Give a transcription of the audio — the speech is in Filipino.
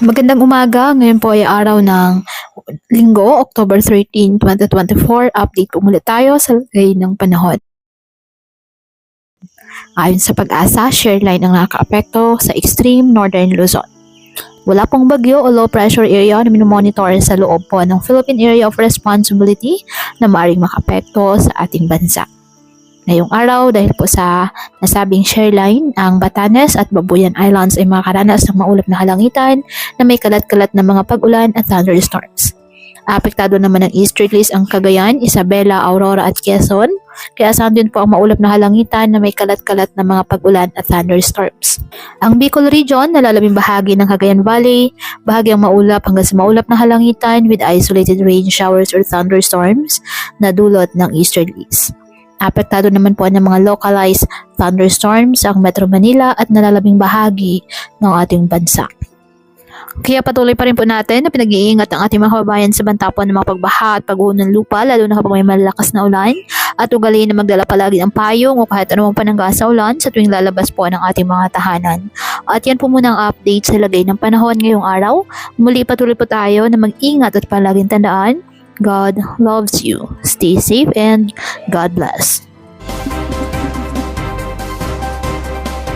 Magandang umaga, ngayon po ay araw ng Linggo, October 13, 2024. Update po muli tayo sa lagay ng panahon. Ayon sa Pag-asa, share line ang nakakaapekto sa extreme northern Luzon. Wala pong bagyo o low pressure area na minomonitor sa loob po ng Philippine Area of Responsibility na maaaring makaapekto sa ating bansa. Ngayong araw, dahil po sa nasabing share line, ang Batanes at Babuyan Islands ay makakaranas ng maulap na kalangitan na may kalat-kalat na mga pag-ulan at thunderstorms. Apektado naman ng easterlies ang Cagayan, Isabela, Aurora at Quezon, kaya saan din po ang maulap na kalangitan na may kalat-kalat na mga pag-ulan at thunderstorms. Ang Bicol Region, nalalabing bahagi ng Cagayan Valley, bahagyang maulap hanggang sa maulap na kalangitan with isolated rain showers or thunderstorms na dulot ng easterlies. Apektado naman po ng mga localized thunderstorms ang Metro Manila at nalalabing bahagi ng ating bansa. Kaya patuloy pa rin po natin na pinag-iingat ang ating mga kababayan sa banta po ng mga pagbaha at pagguho ng lupa, lalo na kapag may malakas na ulan, at ugaliin na magdala palagi ng payong o kahit anumang panangga sa ulan sa tuwing lalabas po ng ating mga tahanan. At yan po muna ang update sa lagay ng panahon ngayong araw. Muli patuloy po tayo na mag-ingat at palaging tandaan, God loves you. Stay safe and God bless.